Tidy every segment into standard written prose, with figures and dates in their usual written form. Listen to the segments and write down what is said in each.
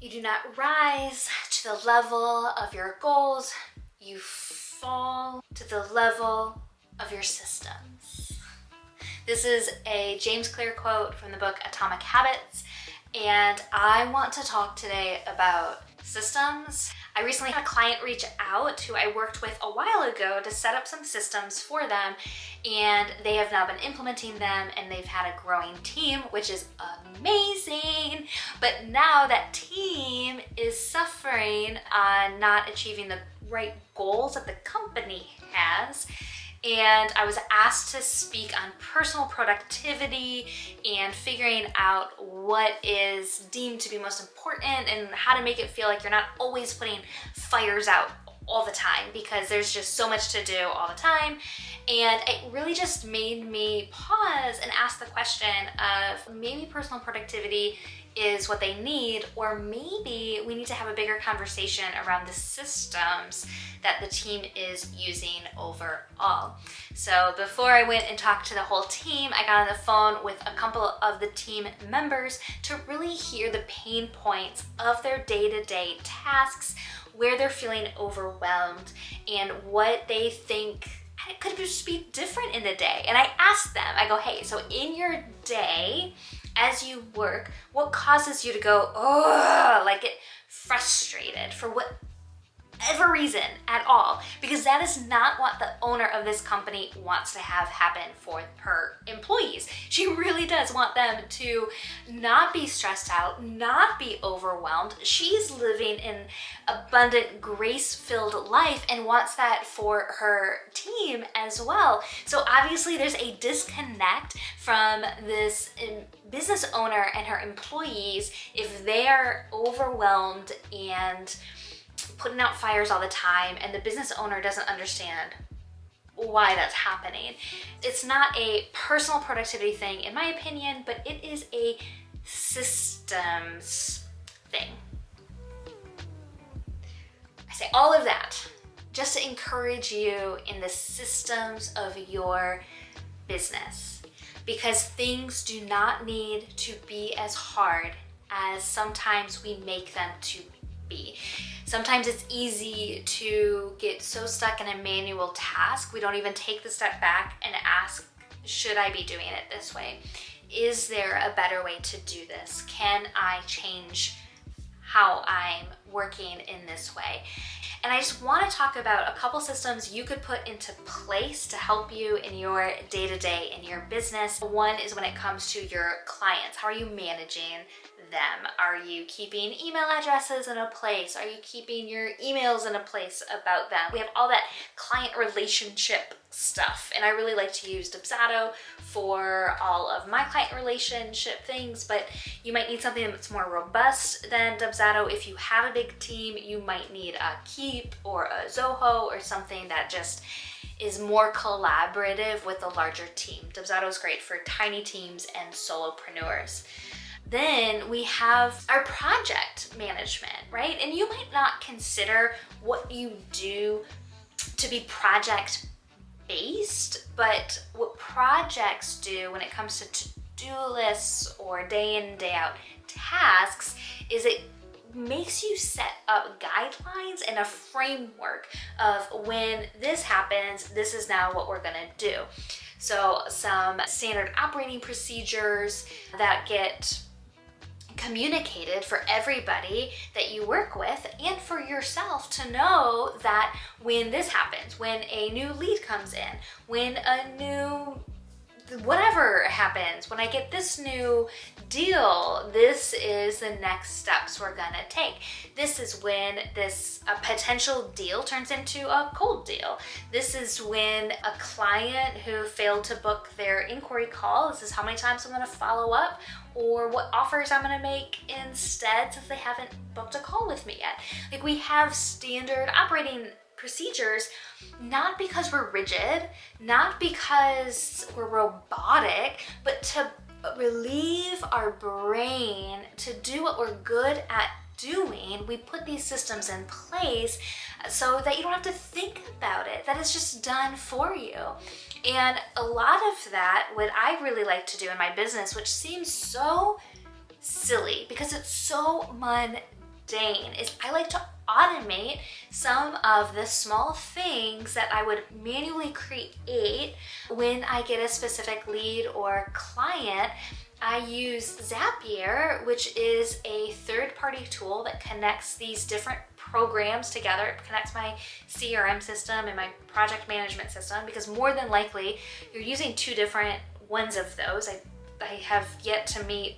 You do not rise to the level of your goals. You fall to the level of your systems. This is a James Clear quote from the book Atomic Habits, and I want to talk today about systems. I recently had a client reach out who I worked with a while ago to set up some systems for them, and they have now been implementing them and they've had a growing team, which is amazing. But now that team is suffering on not achieving the right goals that the company has. And I was asked to speak on personal productivity and figuring out what is deemed to be most important and how to make it feel like you're not always putting fires out all the time, because there's just so much to do all the time. And it really just made me pause and ask the question of maybe personal productivity is what they need, or maybe we need to have a bigger conversation around the systems that the team is using overall. So before I went and talked to the whole team, I got on the phone with a couple of the team members to really hear the pain points of their day-to-day tasks, where they're feeling overwhelmed, and what they think it could just be different in the day. And I asked them, I go, hey, so in your day, as you work, what causes you to go, oh, like get frustrated for whatever reason at all? Because that is not what the owner of this company wants to have happen for her employees. She really does want them to not be stressed out, not be overwhelmed. She's living an abundant, grace-filled life and wants that for her team as well. So obviously there's a disconnect from this business owner and her employees if they are overwhelmed and putting out fires all the time, and the business owner doesn't understand why that's happening. It's not a personal productivity thing, in my opinion, but it is a systems thing. I say all of that just to encourage you in the systems of your business, because things do not need to be as hard as sometimes we make them to be. Sometimes it's easy to get so stuck in a manual task, we don't even take the step back and ask, should I be doing it this way? Is there a better way to do this? Can I change how I'm working in this way? And I just want to talk about a couple systems you could put into place to help you in your day-to-day in your business. One is when it comes to your clients. How are you managing them? Are you keeping email addresses in a place? Are you keeping your emails in a place about them? We have all that client relationship stuff, and I really like to use Dubsado for all of my client relationship things, but you might need something that's more robust than Dubsado. If you have a big team, you might need a Keep or a Zoho or something that just is more collaborative with a larger team. Dubsado is great for tiny teams and solopreneurs. Then we have our project management, right? And you might not consider what you do to be project based, but what projects do when it comes to to-do lists or day in, day out tasks is it makes you set up guidelines and a framework of when this happens, this is now what we're gonna do. So some standard operating procedures that get communicated for everybody that you work with and for yourself to know that when this happens, when a new lead comes in, when a new whatever happens, when I get this new deal, this is the next steps we're gonna take. This is when a potential deal turns into a cold deal. This is when a client who failed to book their inquiry call, this is how many times I'm gonna follow up, or what offers I'm gonna make instead since they haven't booked a call with me yet. Like, we have standard operating procedures, not because we're rigid, not because we're robotic, but to relieve our brain to do what we're good at doing. We put these systems in place so that you don't have to think about it, that it's just done for you. And a lot of that, what I really like to do in my business, which seems so silly because it's so mundane, Dane is I like to automate some of the small things that I would manually create when I get a specific lead or client. I use Zapier, which is a third-party tool that connects these different programs together. It connects my CRM system and my project management system, because more than likely you're using two different ones of those. I have yet to meet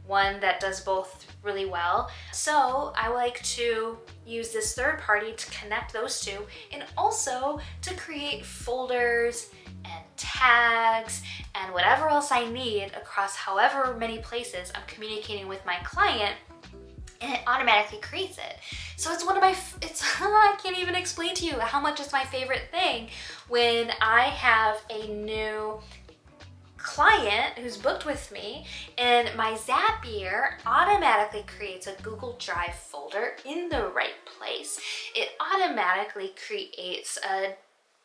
one that does both really well. So I like to use this third party to connect those two, and also to create folders and tags and whatever else I need across however many places I'm communicating with my client, and it automatically creates it. So it's one of my, I can't even explain to you how much it's my favorite thing when I have a new client who's booked with me, and my Zapier automatically creates a Google Drive folder in the right place. It automatically creates a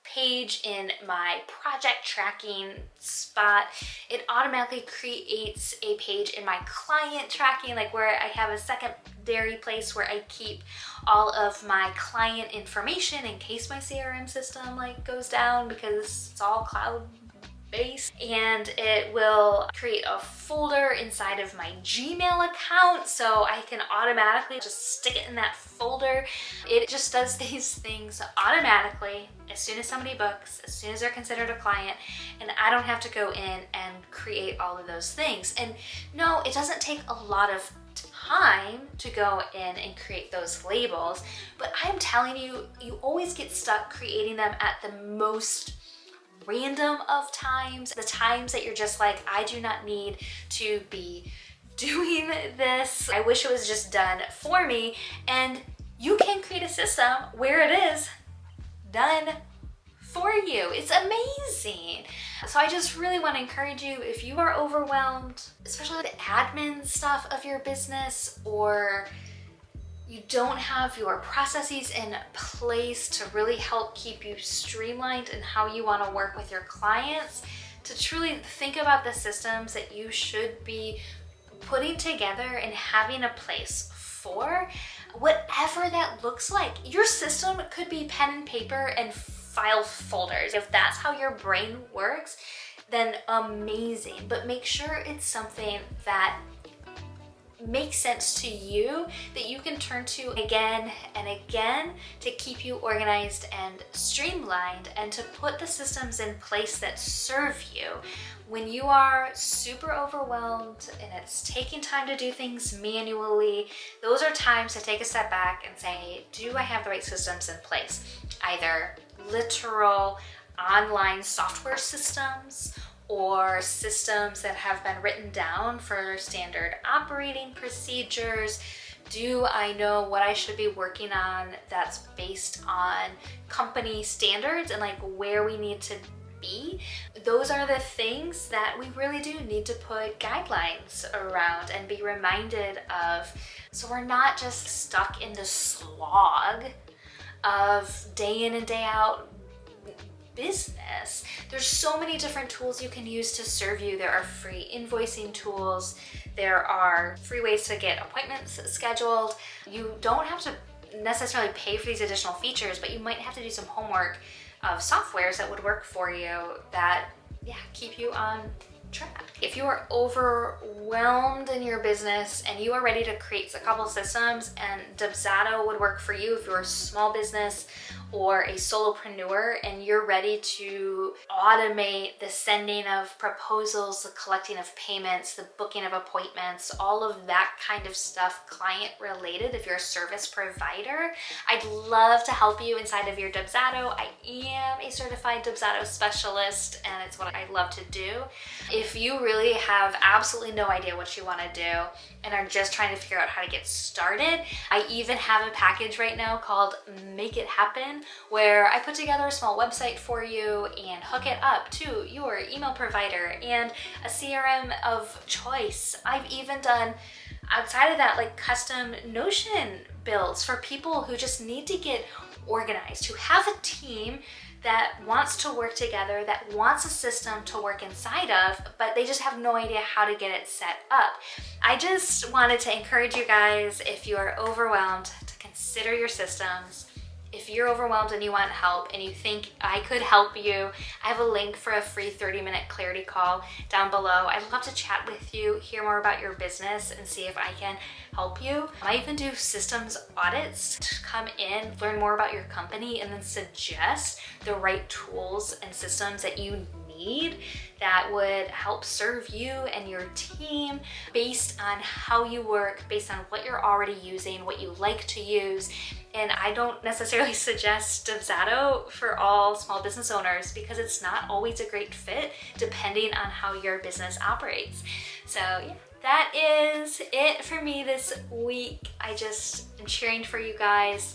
page in my project tracking spot. It automatically creates a page in my client tracking, like where I have a secondary place where I keep all of my client information in case my CRM system like goes down, because it's all cloud based. And it will create a folder inside of my Gmail account, so I can automatically just stick it in that folder. It just does these things automatically as soon as somebody books, as soon as they're considered a client, and I don't have to go in and create all of those things. And no, it doesn't take a lot of time to go in and create those labels, but I'm telling you, you always get stuck creating them at the most random of times, the times that you're just like, I do not need to be doing this. I wish it was just done for me. And you can create a system where it is done for you. It's amazing. So I just really want to encourage you, if you are overwhelmed, especially the admin stuff of your business, or you don't have your processes in place to really help keep you streamlined in how you want to work with your clients, to truly think about the systems that you should be putting together and having a place for, whatever that looks like. Your system could be pen and paper and file folders. If that's how your brain works, then amazing. But make sure it's something that makes sense to you, that you can turn to again and again to keep you organized and streamlined, and to put the systems in place that serve you. When you are super overwhelmed and it's taking time to do things manually, those are times to take a step back and say, do I have the right systems in place? Either literal online software systems, or systems that have been written down for standard operating procedures. Do I know what I should be working on that's based on company standards and like where we need to be? Those are the things that we really do need to put guidelines around and be reminded of, so we're not just stuck in the slog of day in and day out business. There's so many different tools you can use to serve you. There are free invoicing tools. There are free ways to get appointments scheduled. You don't have to necessarily pay for these additional features, but you might have to do some homework of softwares that would work for you that, keep you on track. If you are overwhelmed in your business and you are ready to create a couple systems, and Dubsado would work for you if you're a small business or a solopreneur and you're ready to automate the sending of proposals, the collecting of payments, the booking of appointments, all of that kind of stuff client related. If you're a service provider, I'd love to help you inside of your Dubsado. I am a certified Dubsado specialist, and it's what I love to do. If you really have absolutely no idea what you want to do and are just trying to figure out how to get started, I even have a package right now called Make It Happen, where I put together a small website for you and hook it up to your email provider and a CRM of choice. I've even done, outside of that, like custom Notion builds for people who just need to get organized, who have a team that wants to work together, that wants a system to work inside of, but they just have no idea how to get it set up. I just wanted to encourage you guys, if you are overwhelmed, to consider your systems. If you're overwhelmed and you want help and you think I could help you, I have a link for a free 30-minute clarity call down below. I'd love to chat with you, hear more about your business, and see if I can help you. I even do systems audits to come in, learn more about your company, and then suggest the right tools and systems that you need that would help serve you and your team based on how you work, based on what you're already using, what you like to use. And I don't necessarily suggest Devzato for all small business owners because it's not always a great fit depending on how your business operates. So yeah, that is it for me this week. I just am cheering for you guys.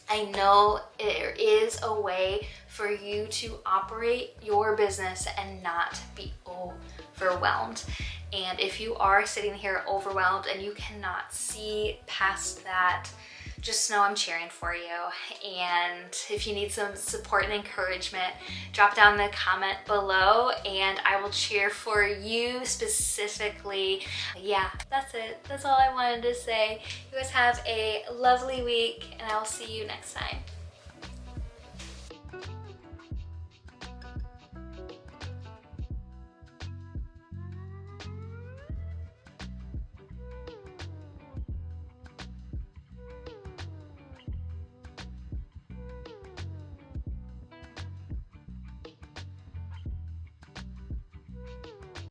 I know there is a way for you to operate your business and not be overwhelmed. And if you are sitting here overwhelmed and you cannot see past that, just know I'm cheering for you. And if you need some support and encouragement, drop down in the comment below and I will cheer for you specifically. Yeah, that's it. That's all I wanted to say. You guys have a lovely week and I will see you next time.